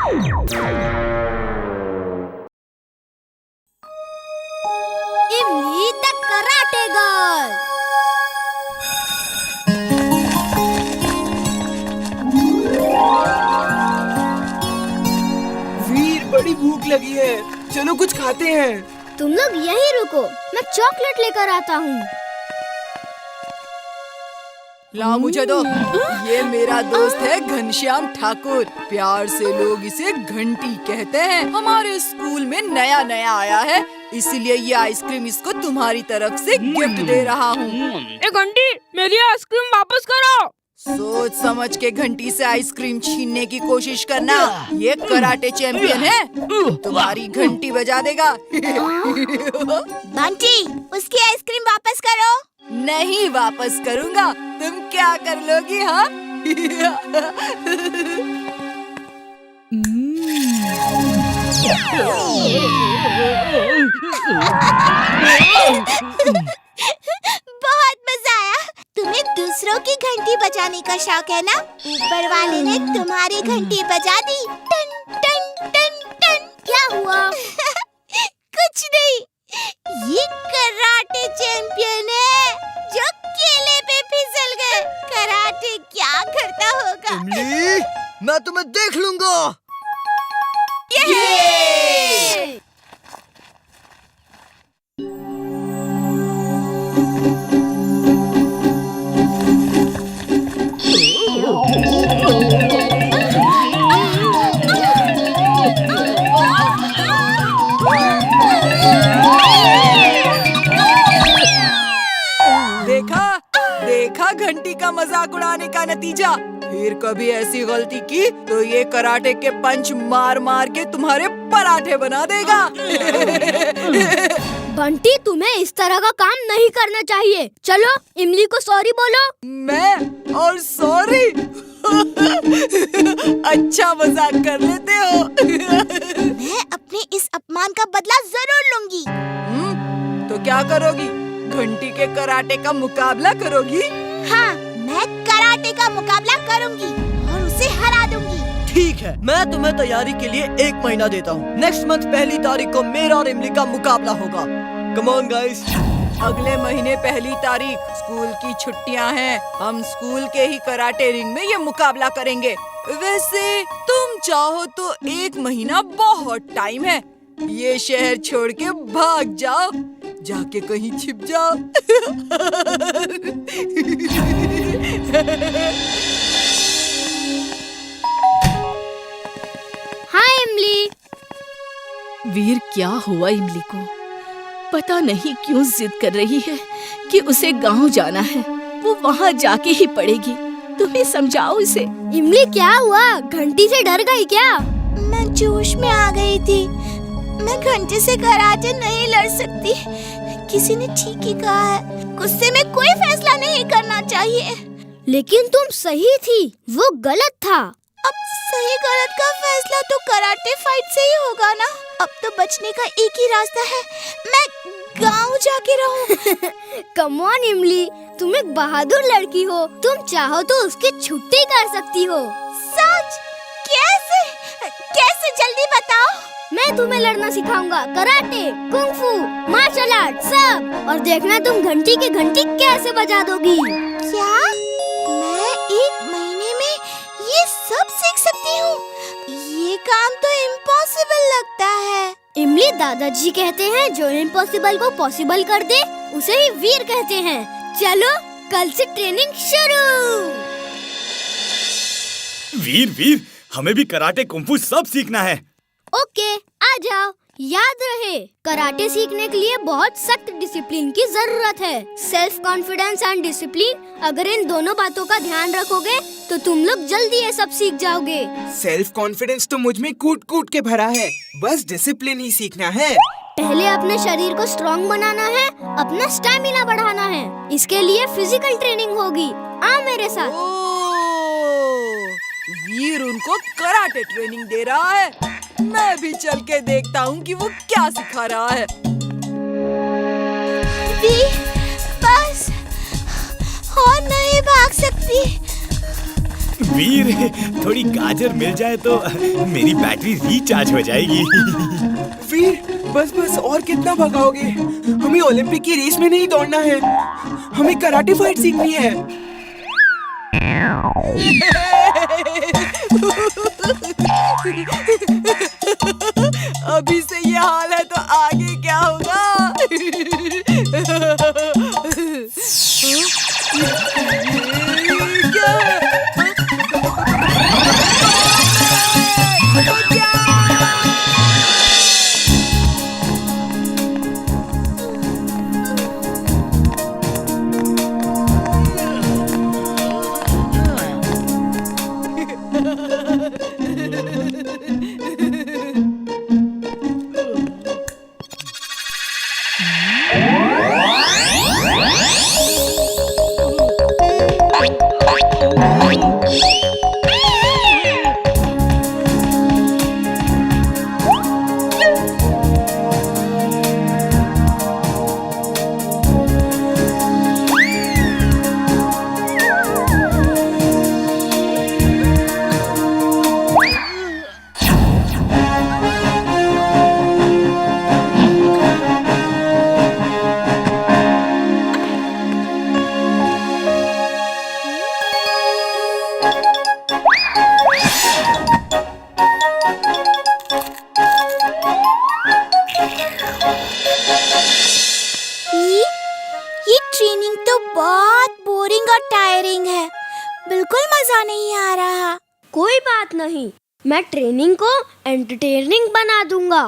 इमली the karate girl. वीर, बड़ी भूख लगी है, चलो कुछ खाते हैं। तुम लोग यहीं रुको, मैं चॉकलेट लेकर आता हूँ। ला मुझे दो। ये मेरा दोस्त है घनश्याम ठाकुर, प्यार से लोग इसे घंटी कहते हैं। हमारे स्कूल में नया नया आया है, इसीलिए ये आइसक्रीम इसको तुम्हारी तरफ से गिफ्ट दे रहा हूँ। ए घंटी, मेरी आइसक्रीम वापस करो। सोच समझ के घंटी से आइसक्रीम छीनने की कोशिश करना। ये कराटे चैंपियन है, तुम्हारी घंटी बजा देगा। बंटी, उसकी आइसक्रीम वापस करो। नहीं वापस करूँगा, तुम क्या कर लोगी? हाँ? बहुत मजा आया। तुम्हें दूसरों की घंटी बजाने का शौक है ना? ऊपर वाले ने तुम्हारी घंटी बजा दी। टन टन टन टन। क्या हुआ? कुछ नहीं, ये कराटे चैंपियन है जो केले पे फिसल गए। कराटे क्या करता होगा? इमली, मैं तुम्हें देख लूंगा। ये! देखा घंटी का मजाक उड़ाने का नतीजा। फिर कभी ऐसी गलती की तो ये कराटे के पंच मार मार के तुम्हारे पराठे बना देगा। बंटी, तुम्हें इस तरह का काम नहीं करना चाहिए। चलो इमली को सॉरी बोलो। मैं और सॉरी? अच्छा मजाक कर लेते हो। मैं अपने इस अपमान का बदला जरूर लूंगी। तो क्या करोगी? घंटी के कराटे का मुकाबला करोगी? हाँ, मैं कराटे का मुकाबला करूंगी और उसे हरा दूंगी। ठीक है, मैं तुम्हें तैयारी के लिए 1 महीना देता हूँ। नेक्स्ट मंथ 1 तारीख को मेरा और इमली का मुकाबला होगा। Come on guys. अगले महीने 1 तारीख स्कूल की छुट्टियां हैं। हम स्कूल के ही कराटे रिंग में ये मुकाबला करेंगे। वैसे तुम चाहो तो 1 महीना बहुत टाइम है। ये शहर छोड़ के भाग जाओ, जाके कहीं छिप जाओ। हाँ इमली। वीर, क्या हुआ इमली को? पता नहीं क्यों जिद कर रही है कि उसे गांव जाना है। वो वहाँ जाके ही पढ़ेगी। तुम ही समझाओ इसे। इमली, क्या हुआ? घंटी से डर गई क्या? मैं जोश में आ गई थी। मैं घंटे से कराटे नहीं लड़ सकती। किसी ने ठीक ही कहा है, गुस्से में कोई फैसला नहीं करना चाहिए। लेकिन तुम सही थी, वो गलत था। अब सही गलत का फैसला तो कराटे फाइट से ही होगा ना। अब तो बचने का एक ही रास्ता है, मैं गांव जाके रहूं। कम ऑन इमली, तुम एक बहादुर लड़की हो। तुम चाहो तो उसकी छुट्टी कर सकती हो। सच? कैसे? कैसे, जल्दी बताओ। मैं तुम्हें लड़ना सिखाऊंगा, कराटे, कुंग फू, मार्शल आर्ट सब। और देखना तुम घंटी की घंटी कैसे बजा दोगी। क्या? मैं 1 महीने में ये सब सीख सकती हूँ? ये काम तो इम्पॉसिबल लगता है। इमली, दादाजी कहते हैं जो इम्पॉसिबल को पॉसिबल कर दे उसे ही वीर कहते हैं। चलो कल से ट्रेनिंग शुरू। वीर, हमें भी कराटे कुंफू सब सीखना है। ओके, आ जाओ। याद रहे, कराटे सीखने के लिए बहुत सख्त डिसिप्लिन की जरूरत है। सेल्फ कॉन्फिडेंस एंड डिसिप्लिन, अगर इन दोनों बातों का ध्यान रखोगे तो तुम लोग जल्दी ये सब सीख जाओगे। सेल्फ कॉन्फिडेंस तो मुझ में कूट कूट के भरा है, बस डिसिप्लिन ही सीखना है। पहले अपने शरीर को स्ट्रॉन्ग बनाना है, अपना स्टैमिना बढ़ाना है। इसके लिए फिजिकल ट्रेनिंग होगी। आ मेरे साथ। वीर उनको कराटे ट्रेनिंग दे रहा है। मैं भी चल के देखता हूँ कि वो क्या सिखा रहा है। बस और नहीं भाग सकती। वीर, थोड़ी गाजर मिल जाए तो मेरी बैटरी रिचार्ज हो जाएगी। वीर, बस बस और कितना भगाओगे? हमें ओलंपिक की रेस में नहीं दौड़ना है, हमें कराटे फाइट सीखनी है। अभी से ये हाल है तो आगे क्या होगा? ये ट्रेनिंग तो बहुत बोरिंग और टायरिंग है। बिल्कुल मजा नहीं आ रहा। कोई बात नहीं, मैं ट्रेनिंग को एंटरटेनिंग बना दूंगा।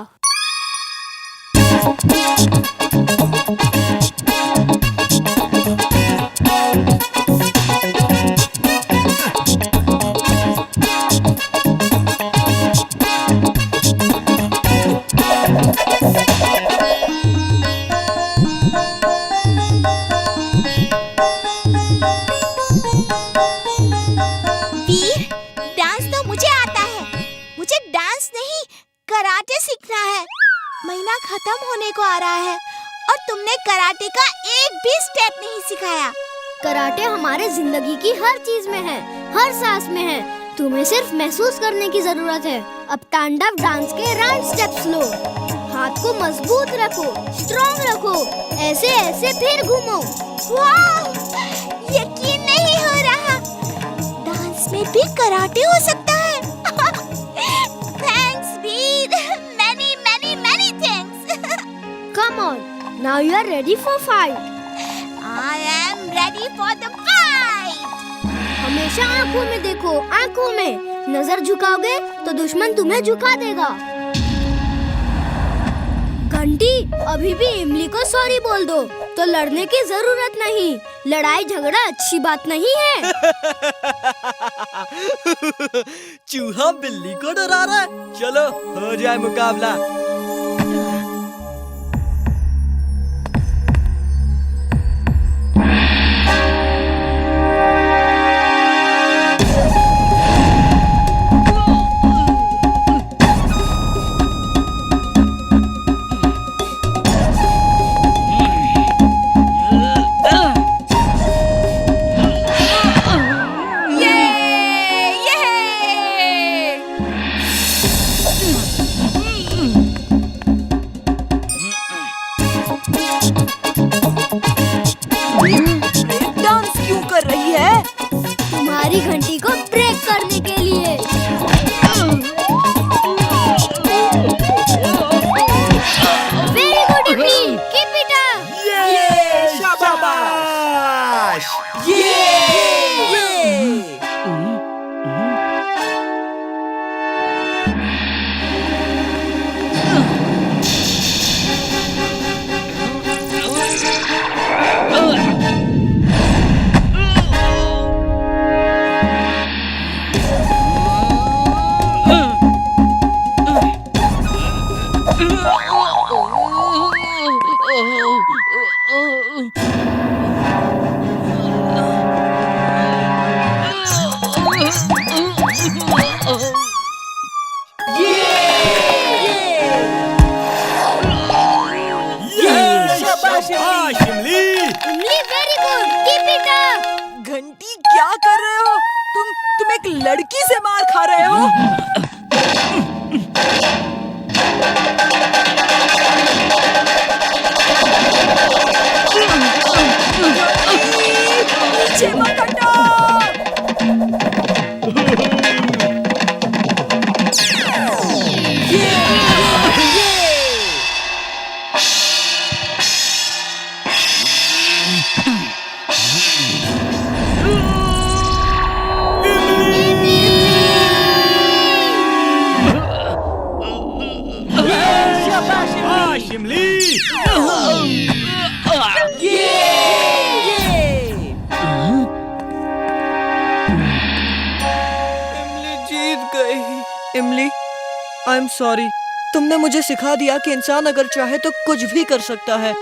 वीर, डांस तो मुझे आता है। मुझे डांस नहीं, कराटे सीखना है। महीना खत्म होने को आ रहा है और तुमने कराटे का एक भी स्टेप नहीं सिखाया। कराटे हमारे जिंदगी की हर चीज में है, हर सांस में है। तुम्हें सिर्फ महसूस करने की जरूरत है। अब तांडव डांस के राउंड स्टेप्स लो। हाथ को मजबूत रखो, स्ट्रॉन्ग रखो, ऐसे ऐसे फिर घूमो। वाह! यकीन नहीं हो रहा। डांस में भी कराटे हो सकता है। Thanks Veer, many many many thanks. Come on, now you are ready for fight. I am ready for the fight. हमेशा आंखों में देखो, आंखों में। नजर झुकाओगे तो दुश्मन तुम्हें झुका देगा। घंटी, अभी भी इमली को सॉरी बोल दो, तो लड़ने की जरूरत नहीं। लड़ाई झगड़ा अच्छी बात नहीं है। चूहा बिल्ली को डरा रहा है। चलो हो जाए मुकाबला। डांस क्यों कर रही है? तुम्हारी घंटी को ब्रेक करने के लिए। वेरी गुड इमली, कीप इट अप। शाबाश! ये लड़की से मार खा रहे हो? पीछे मत हटो। शाबाश इमली। इमली जीत गई। इमली, आई एम सॉरी। तुमने मुझे सिखा दिया कि इंसान अगर चाहे तो कुछ भी कर सकता है।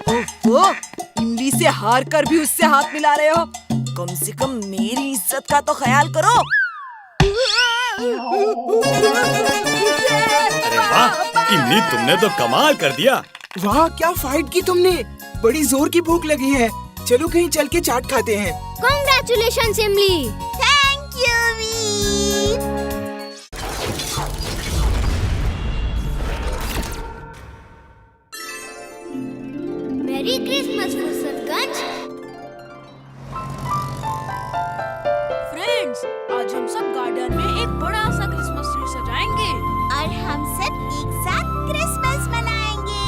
ओहो, इमली से हार कर भी उससे हाथ मिला रहे हो। कम से कम मेरी इज्जत का तो ख्याल करो। अरे वाह इमली, तुमने तो कमाल कर दिया। वाह क्या फाइट की तुमने, बड़ी जोर की भूख लगी है। चलो कहीं चल के चाट खाते हैं। कांग्रेचुलेशंस इमली। थैंक यू वीर। मेरी क्रिसमस फुर्सतगंज। फ्रेंड्स, आज हम सब गार्डन में एक बड़ा सा क्रिसमस ट्री सजाएंगे और हम सब एक साथ क्रिसमस मनाएंगे।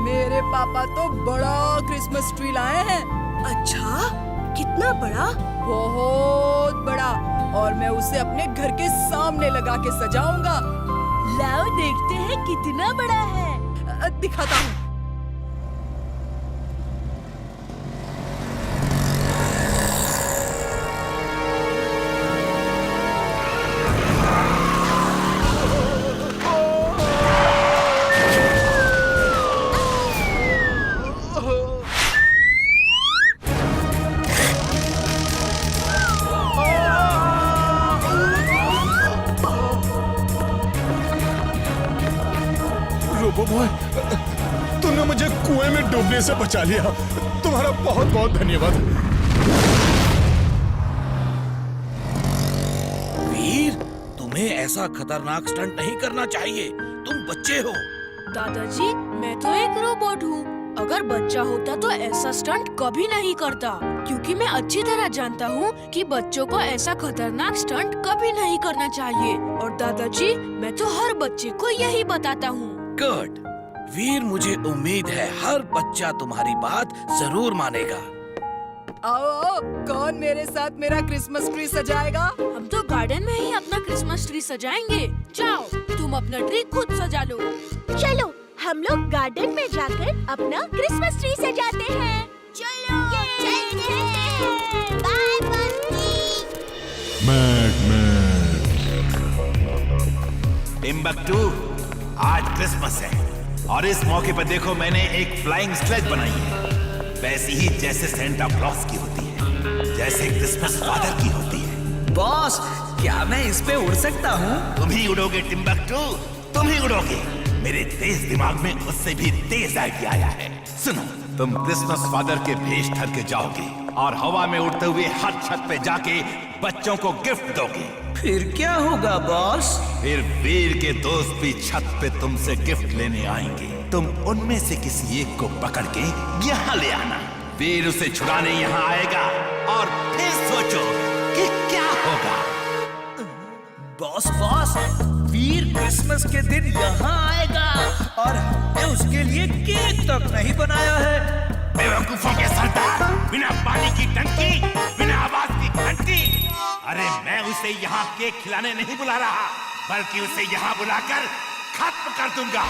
मेरे पापा तो बड़ा क्रिसमस ट्री लाए हैं। अच्छा, कितना बड़ा? बहुत बड़ा, और मैं उसे अपने घर के सामने लगा के सजाऊंगा। लाओ देखते हैं कितना बड़ा है। दिखाता हूँ। रोबो बॉय, तुमने मुझे कुएं में डूबने से बचा लिया। तुम्हारा बहुत बहुत धन्यवाद। वीर, तुम्हें ऐसा खतरनाक स्टंट नहीं करना चाहिए। तुम बच्चे हो। दादाजी, मैं तो एक रोबोट हूँ। अगर बच्चा होता तो ऐसा स्टंट कभी नहीं करता, क्योंकि मैं अच्छी तरह जानता हूँ कि बच्चों को ऐसा खतरनाक स्टंट कभी नहीं करना चाहिए। और दादाजी, मैं तो हर बच्चे को यही बताता हूँ। गुड वीर, मुझे उम्मीद है हर बच्चा तुम्हारी बात जरूर मानेगा। आओ आओ, कौन मेरे साथ मेरा क्रिसमस ट्री सजाएगा? हम तो गार्डन में ही अपना क्रिसमस ट्री सजाएंगे। जाओ, तुम अपना ट्री खुद सजा लो। चलो हम लोग गार्डन में जाकर अपना क्रिसमस ट्री सजाते हैं। चलो चलते हैं। बाय बंटी। टिम्बकटू, आज क्रिसमस है और इस मौके पर देखो मैंने एक फ्लाइंग स्लेज बनाई है, वैसी ही जैसे सेंटा क्लॉज की होती है, जैसे क्रिसमस फादर की होती है। बॉस, क्या मैं इस पे उड़ सकता हूँ? तुम ही उड़ोगे टिम्बकटू, तुम ही उड़ोगे। मेरे तेज दिमाग में उससे भी तेज आइडिया आया है। सुनो, तुम क्रिसमस फादर के भेष धर के जाओगे और हवा में उड़ते हुए हर छत पे जाके बच्चों को गिफ्ट दोगे। फिर क्या होगा बॉस? फिर वीर के दोस्त भी छत पे तुमसे गिफ्ट लेने आएंगे। तुम उनमें से किसी एक को पकड़ के यहाँ ले आना। वीर उसे छुड़ाने यहाँ आएगा और फिर सोचो कि क्या होगा। बॉस बॉस, वीर क्रिसमस के दिन यहाँ आएगा और हमने उसके लिए केक तक नहीं बनाया है। बेवकूफों के सरदार, बिना पानी की टंकी, बिना आवाज की घंटी। अरे मैं उसे यहाँ केक खिलाने नहीं बुला रहा, बल्कि उसे यहाँ बुलाकर खत्म कर दूंगा।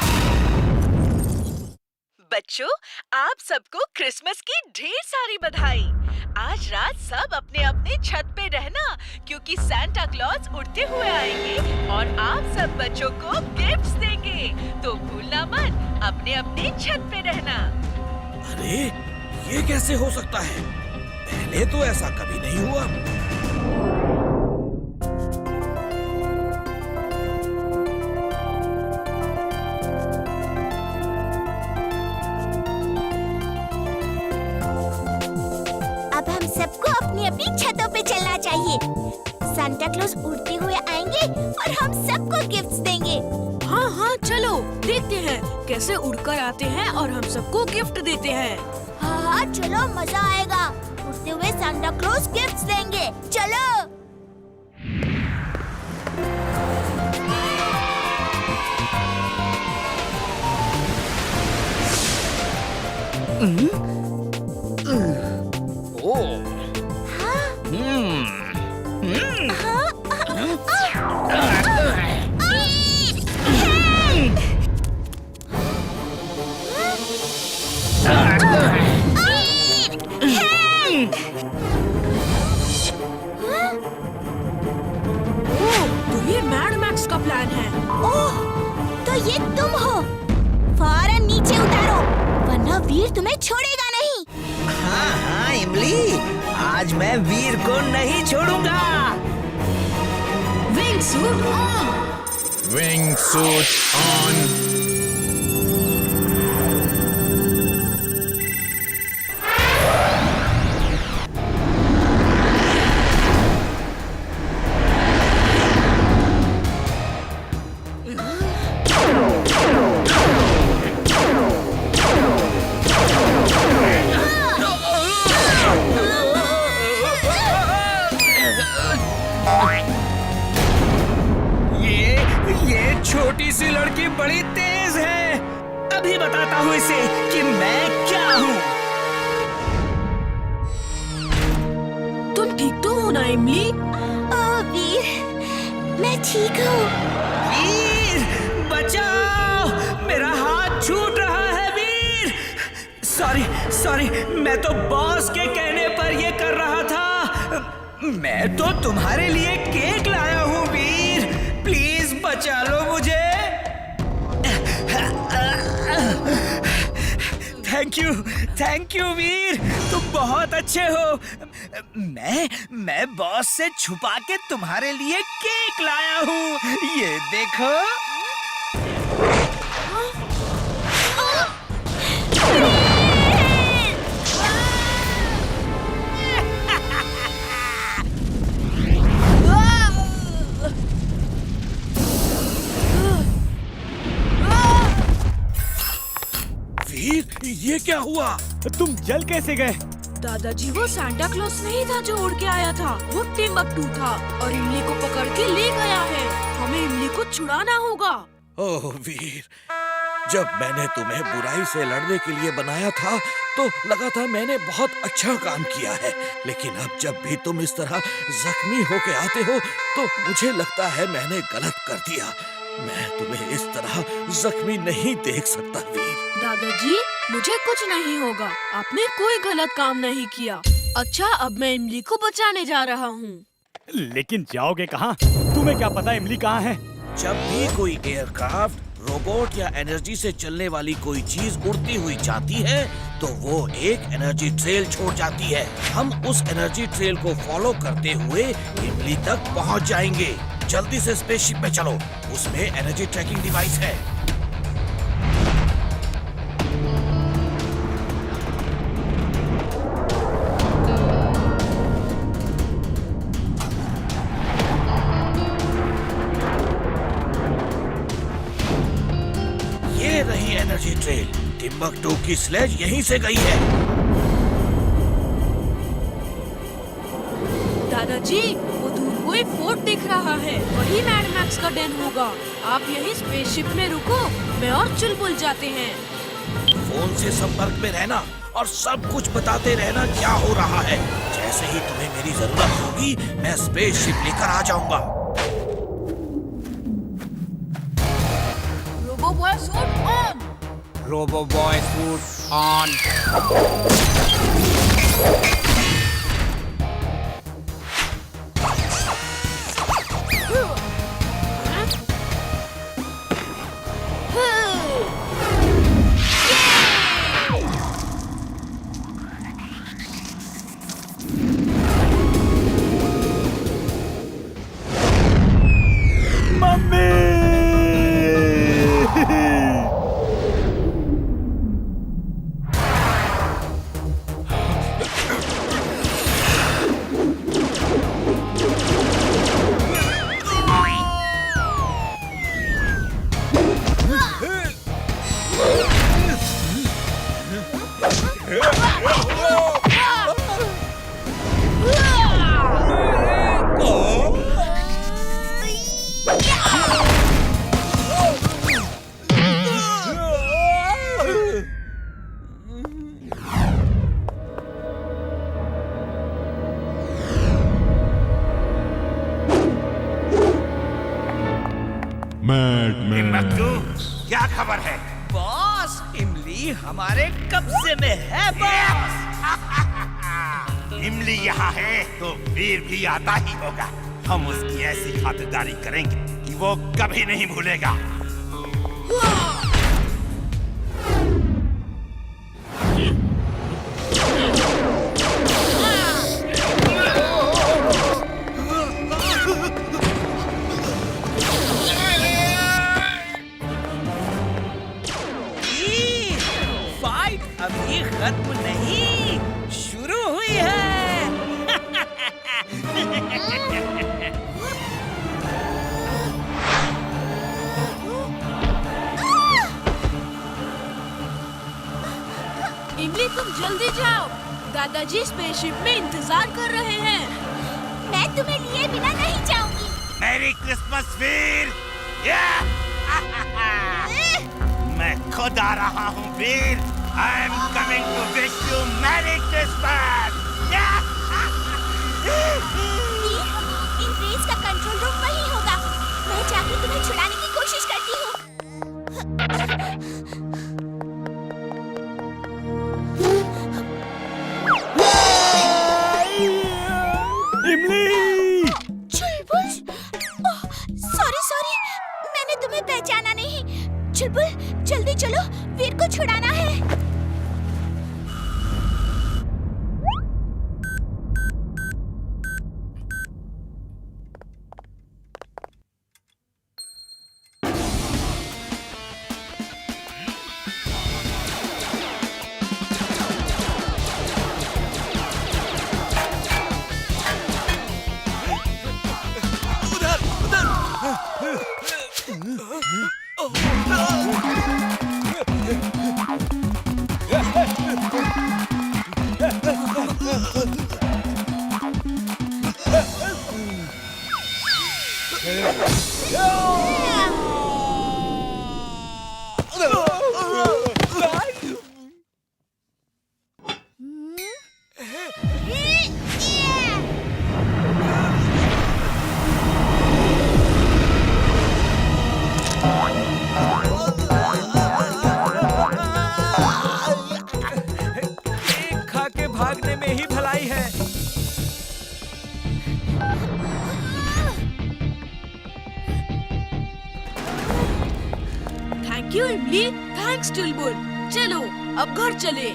बच्चों, आप सबको क्रिसमस की ढेर सारी बधाई। आज रात सब अपने अपने छत पे रहना, क्योंकि सांता क्लॉज उड़ते हुए आएंगे और आप सब बच्चों को गिफ्ट्स देंगे। तो भूलना मत, अपने अपने छत पे रहना। अरे ये कैसे हो सकता है? पहले तो ऐसा कभी नहीं हुआ। अब हम सबको अपनी अपनी छतों पे चलना चाहिए। सांता सांता क्लॉज उड़ते हुए आएंगे और हम सबको गिफ्ट्स देंगे। हाँ हाँ चलो देखते हैं कैसे उड़कर आते हैं और हम सबको गिफ्ट देते हैं। हाँ चलो मजा आएगा। उड़ते हुए सांता क्लॉज गिफ्ट्स देंगे। चलो। तो ये मैड मैक्स का प्लान है। ओह, तो ये तुम हो। फौरन नीचे उतारो, वरना वीर तुम्हें छोड़ेगा नहीं। हाँ हाँ इमली, आज मैं वीर को नहीं छोड़ूंगा। Wing suit on. Wing suit on. ये छोटी सी लड़की बड़ी तेज है। अभी बताता हूँ इसे कि मैं क्या हूँ। तुम ठीक तो हो ना इमली? ओह वीर, मैं ठीक हूँ। वीर बचाओ, मेरा हाथ छूट रहा है वीर। सॉरी, मैं तो बॉस के कहने पर ये कर रहा था। मैं तो तुम्हारे लिए केक लाया हूँ वीर, प्लीज बचा लो मुझे। थैंक यू वीर, तुम बहुत अच्छे हो। मैं बॉस से छुपा के तुम्हारे लिए केक लाया हूँ, ये देखो। वीर, ये क्या हुआ? तुम जल कैसे गए? दादाजी वो सांता क्लॉज नहीं था जो उड़ के आया था, वो टिम्बकटू था और इमली को पकड़ के ले गया है। हमें इमली को छुड़ाना होगा। ओह वीर, जब मैंने तुम्हें बुराई से लड़ने के लिए बनाया था तो लगा था मैंने बहुत अच्छा काम किया है, लेकिन अब जब भी तुम इस तरह जख्मी होके आते हो तो मुझे लगता है मैंने गलत कर दिया। मैं तुम्हें इस तरह जख्मी नहीं देख सकता वीर। दादाजी मुझे कुछ नहीं होगा, आपने कोई गलत काम नहीं किया। अच्छा अब मैं इमली को बचाने जा रहा हूँ। लेकिन जाओगे कहाँ? तुम्हें क्या पता इमली कहाँ है? जब भी कोई एयरक्राफ्ट, रोबोट या एनर्जी से चलने वाली कोई चीज उड़ती हुई जाती है तो वो एक एनर्जी ट्रेल छोड़ जाती है। हम उस एनर्जी ट्रेल को फॉलो करते हुए इमली तक पहुंच जाएंगे। जल्दी से स्पेसशिप में चलो, उसमें एनर्जी ट्रैकिंग डिवाइस है। ये रही एनर्जी ट्रेल। टिम्बकटू की स्लेज यहीं से गई है। दादाजी वो दूर कोई फोर्ट दिख रहा है, वही मैड मैक्स का डेन होगा। आप यही स्पेसशिप में रुको, मैं और चुलबुल जाते हैं। फोन से संपर्क में रहना और सब कुछ बताते रहना क्या हो रहा है। जैसे ही तुम्हें मेरी जरूरत होगी मैं स्पेसशिप लेकर आ जाऊंगा। Robo boy suit on. Robo boy suit on. Timbuktu, क्या खबर है? बॉस, इमली हमारे कब्जे में है बॉस। इमली यहाँ है तो वीर भी आता ही होगा। हम उसकी ऐसी खातिरदारी करेंगे कि वो कभी नहीं भूलेगा। फाइट अभी खत्म नहीं, शुरू हुई है। इमली तुम जल्दी जाओ, दादाजी स्पेसशिप में इंतजार कर रहे हैं। मैं तुम्हें लिए बिना नहीं जाऊंगी। Merry Christmas Veer. मैं खुद आ रहा हूँ Veer. I am coming to wish you merry Christmas. इन रेस का कंट्रोल रूम वही होगा। मैं जाकर तुम्हें छुड़ाने की कोशिश करती हूँ। इमली! चुलबुल, सॉरी, मैंने तुम्हें पहचाना नहीं। चुलबुल, जल्दी चलो, वीर को छुड़ाना है। केक खा के भागने में ही भलाई है। थैंक यू इमली, थैंक्स चुलबुल। चलो अब घर चले।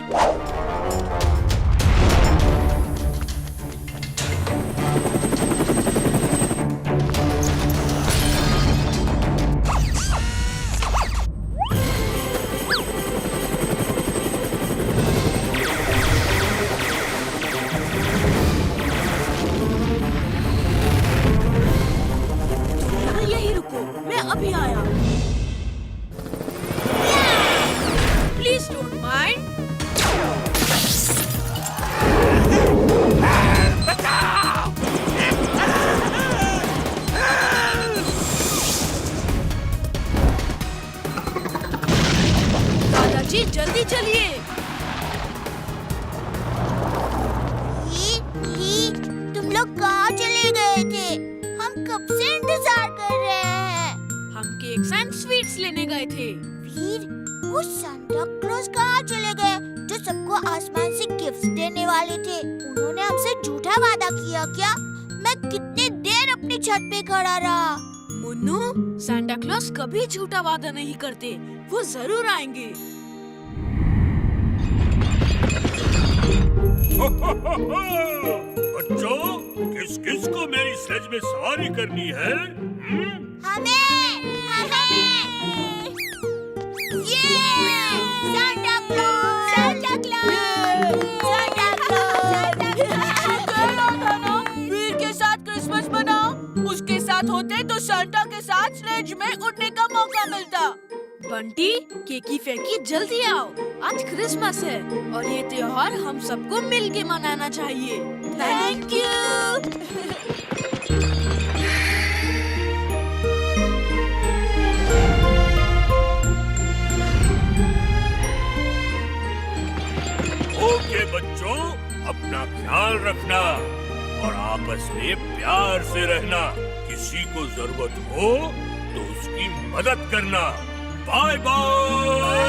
यहाँ यही रुको, मैं अभी आया। Please don't mind. दादाजी जल्दी चलिए। तुम लोग कहाँ चले गए थे? हम कब से इंतजार कर रहे हैं। हम केक्स एंड स्वीट्स लेने गए थे। वीर, वो सांता क्लॉज कहाँ चले गए जो सबको आसमान से गिफ्ट्स देने वाले थे? उन्होंने हमसे झूठा वादा किया क्या? मैं कितनी देर अपनी छत पे खड़ा रहा। मुन्नू, सांता क्लॉज कभी झूठा वादा नहीं करते, वो जरूर आएंगे। बच्चों, किस किस को मेरी स्लेज में सवारी करनी है? हमें ये Santa Claus, Santa Claus, Santa Claus. Veer के साथ क्रिसमस मनाओ। उसके साथ होते तो सांता के साथ स्लेज में उड़ने का मौका मिलता। बंटी, केकी फेंकी जल्दी आओ। आज क्रिसमस है और ये त्योहार हम सबको मिलके मनाना चाहिए। Thank you. ओके बच्चों, अपना ख्याल रखना और आपस में प्यार से रहना। किसी को जरूरत हो तो उसकी मदद करना। Bye bye.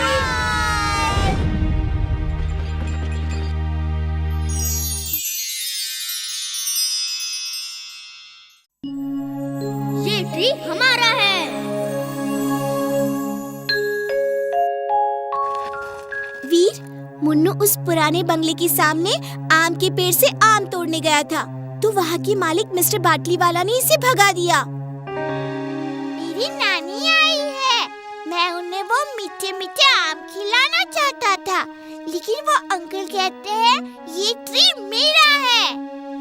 ये ट्री हमारा है। वीर, मुन्नू उस पुराने बंगले के सामने आम के पेड़ से आम तोड़ने गया था, तो वहाँ के मालिक मिस्टर बाटली वाला ने इसे भगा दिया। मेरी नानी आई है, मैं उन्हें वो मीठे मीठे आम खिलाना चाहता था, लेकिन वो अंकल कहते हैं ये ट्री मेरा है।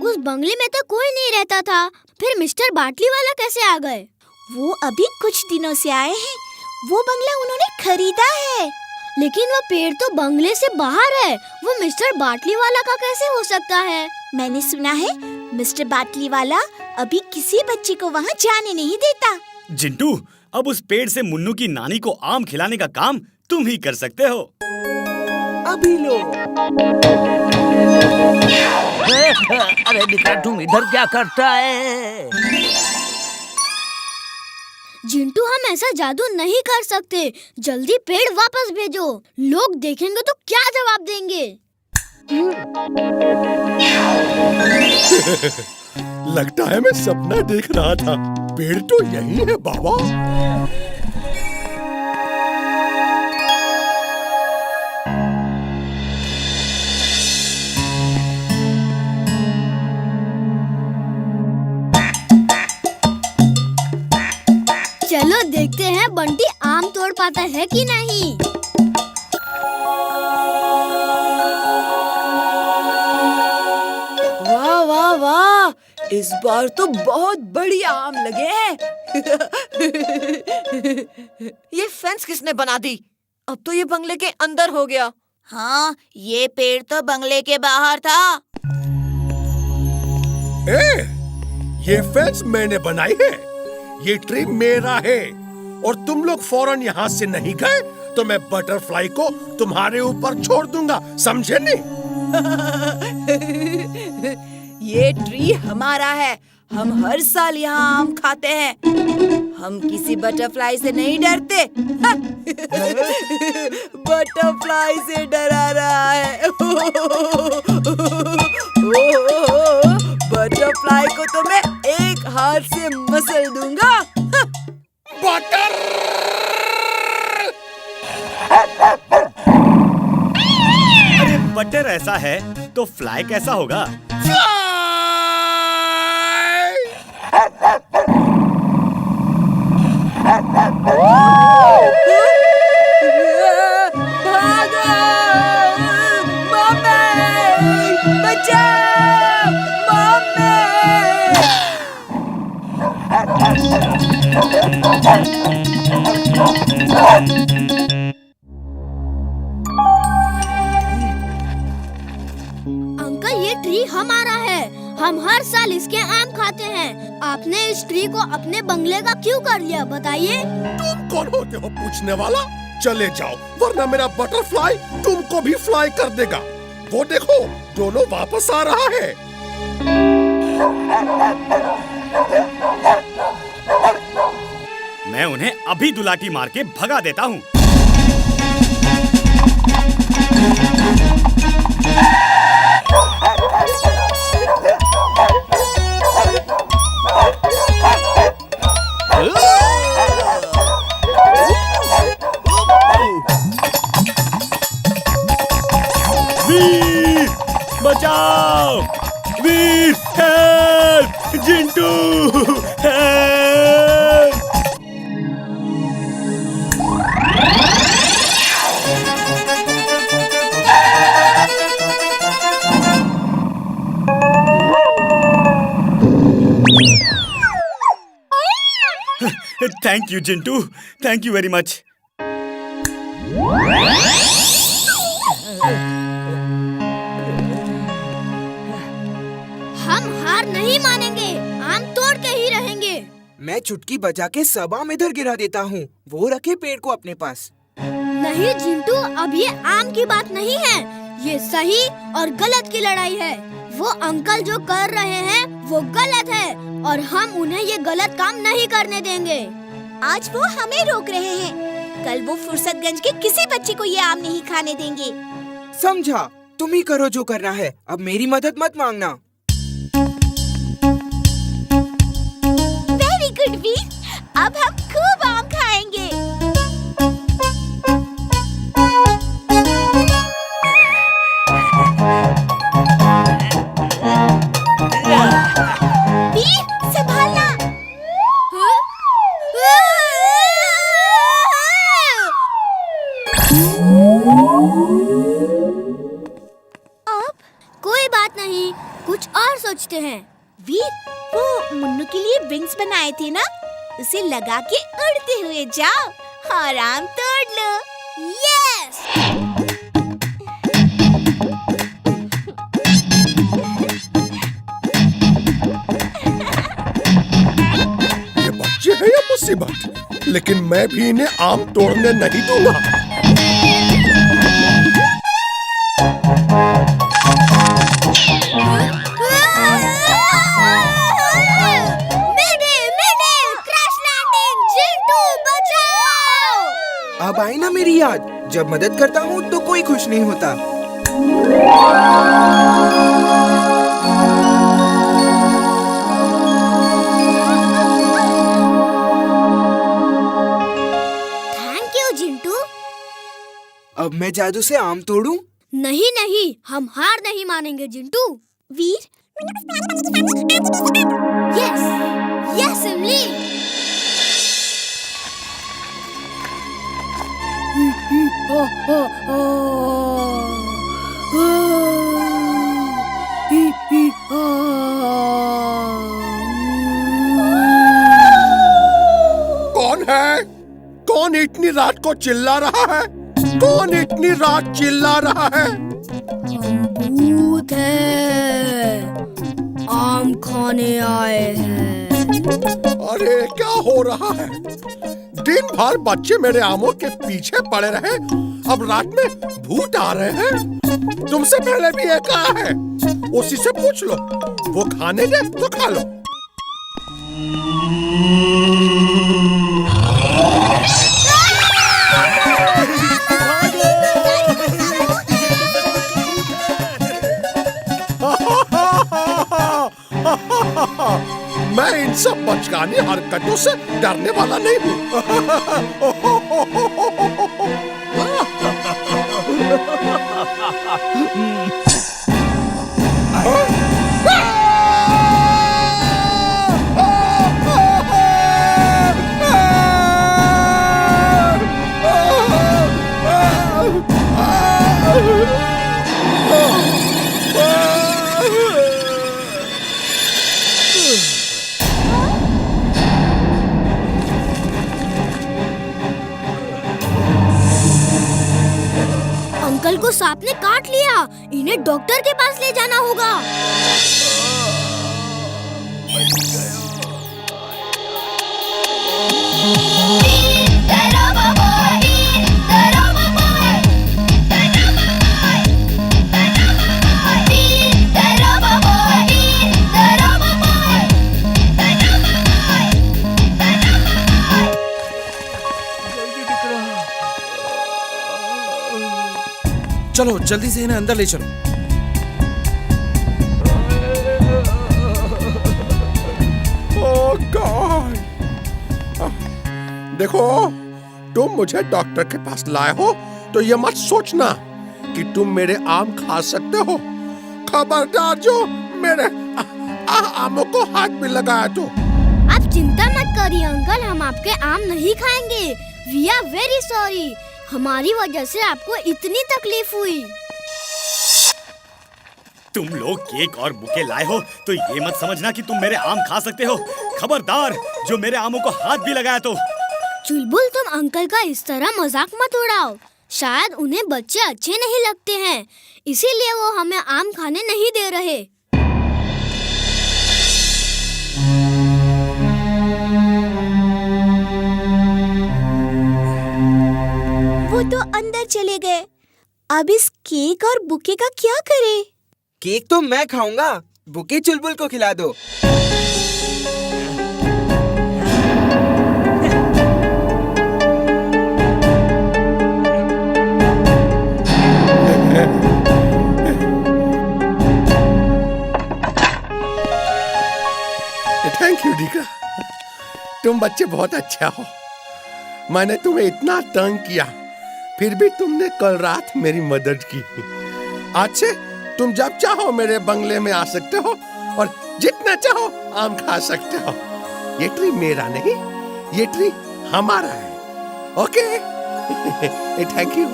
उस बंगले में तो कोई नहीं रहता था, फिर मिस्टर बाटली वाला कैसे आ गए? वो अभी कुछ दिनों से आए हैं। वो बंगला उन्होंने खरीदा है। लेकिन वो पेड़ तो बंगले से बाहर है, वो मिस्टर बाटली वाला का कैसे हो सकता है? मैंने सुना है मिस्टर बाटली वाला अभी किसी बच्चे को वहाँ जाने नहीं देता। जिंटू, अब उस पेड़ से मुन्नू की नानी को आम खिलाने का काम तुम ही कर सकते हो। अभी लो। अरे बेटा, तुम इधर क्या करता है? जिंटू, हम ऐसा जादू नहीं कर सकते। जल्दी पेड़ वापस भेजो, लोग देखेंगे तो क्या जवाब देंगे? लगता है मैं सपना देख रहा था। पेड़ तो यही है बाबा। चलो देखते हैं बंटी आम तोड़ पाता है कि नहीं। वाह वाह वाह, इस बार तो बहुत बढ़िया आम लगे हैं। ये फेंस किसने बना दी? अब तो ये बंगले के अंदर हो गया। हाँ, ये पेड़ तो बंगले के बाहर था। ये फेंस मैंने बनाई है। ये ट्री मेरा है और तुम लोग फौरन यहाँ से नहीं गए तो मैं बटरफ्लाई को तुम्हारे ऊपर छोड़ दूंगा, समझे नहीं? ये ट्री हमारा है। हम हर साल यहाँ आम खाते हैं। हम किसी बटरफ्लाई से नहीं डरते। बटरफ्लाई से डरा रहा है। बटरफ्लाई को तो मैं एक हाथ से मसल दूंगा। बटर! अरे बटर ऐसा है तो फ्लाई कैसा होगा? भागो! मम्मी! बचाओ! मम्मी! अंकल, ये ट्री हमारा है। हम हर साल इसके आम खाते हैं। आपने इस ट्री को अपने बंगले का क्यों कर लिया, बताइए? तुम कौन होते हो पूछने वाला? चले जाओ, वरना मेरा बटरफ्लाई तुमको भी फ्लाई कर देगा। वो देखो, दोनों वापस आ रहा है। मैं उन्हें अभी दुलाटी मार के भगा देता हूँ। वीर, बचाओ! Veer, help! Jintu, help! Thank you Jintu, thank you very much. हम हार नहीं मानेंगे, आम तोड़ के ही रहेंगे। मैं चुटकी बजा के सब आम इधर गिरा देता हूँ, वो रखे पेड़ को अपने पास। नहीं जिंटू, अब ये आम की बात नहीं है, ये सही और गलत की लड़ाई है। वो अंकल जो कर रहे हैं वो गलत है और हम उन्हें ये गलत काम नहीं करने देंगे। आज वो हमें रोक रहे हैं, कल वो फुर्सतगंज के किसी बच्चे को ये आम नहीं खाने देंगे। समझा, तुम ही करो जो करना है, अब मेरी मदद मत मांगना। वेरी गुड वीर, अब हम खूब आम खाएंगे। वीर, संभालना। अब कोई बात नहीं, कुछ और सोचते हैं। वीर, वो मुन्नू के लिए विंग्स बनाए थे ना, उसे लगा के उड़ते हुए जाओ और आम तोड़ लो। यस! ये बच्चे हैं या मुसीबत, लेकिन मैं भी इन्हें आम तोड़ने नहीं दूंगा। अब आई ना मेरी याद, जब मदद करता हूँ तो कोई खुश नहीं होता। Thank you Jintu. अब मैं जादू से आम तोड़ूं? नहीं नहीं, हम हार नहीं मानेंगे जिंटू। वीर, यस यस इमली। कौन है? कौन इतनी रात को चिल्ला रहा है? कौन इतनी रात चिल्ला रहा है? भूत है, आम खाने आए हैं। अरे क्या हो रहा है? दिन भर बच्चे मेरे आमों के पीछे पड़े रहे, अब रात में भूत आ रहे हैं। तुमसे पहले भी एक आया है, उसी से पूछ लो, वो खाने दे तो खा लो। मैं इन सब बचकानी हरकतों से डरने वाला नहीं हूँ। अंकल को सांप ने काट लिया, इन्हें डॉक्टर के पास ले जाना होगा। चलो जल्दी से इन्हें अंदर ले चलो। ओह गॉड! देखो, तुम मुझे डॉक्टर के पास लाए हो तो ये मत सोचना कि तुम मेरे आम खा सकते हो। खबरदार जो मेरे आमों को हाथ में लगाया तो। आप चिंता मत करिए अंकल, हम आपके आम नहीं खाएंगे। वी आर वेरी सॉरी, हमारी वजह से आपको इतनी तकलीफ हुई। तुम लोग केक और बुके लाए हो तो ये मत समझना कि तुम मेरे आम खा सकते हो। खबरदार जो मेरे आमों को हाथ भी लगाया तो। चुलबुल, तुम अंकल का इस तरह मजाक मत उड़ाओ। शायद उन्हें बच्चे अच्छे नहीं लगते हैं, इसीलिए वो हमें आम खाने नहीं दे रहे। वो तो अंदर चले गए। अब इस केक और बुके का क्या करें? केक तो मैं खाऊंगा, बुके चुलबुल को खिला दो। थैंक यू डीका, तुम बच्चे बहुत अच्छा हो। मैंने तुम्हें इतना तंग किया, फिर भी तुमने कल रात मेरी मदद की। आज से तुम जब चाहो मेरे बंगले में आ सकते हो और जितना चाहो आम खा सकते हो। ये ट्री मेरा नहीं, ये ट्री हमारा है। ओके? Thank you.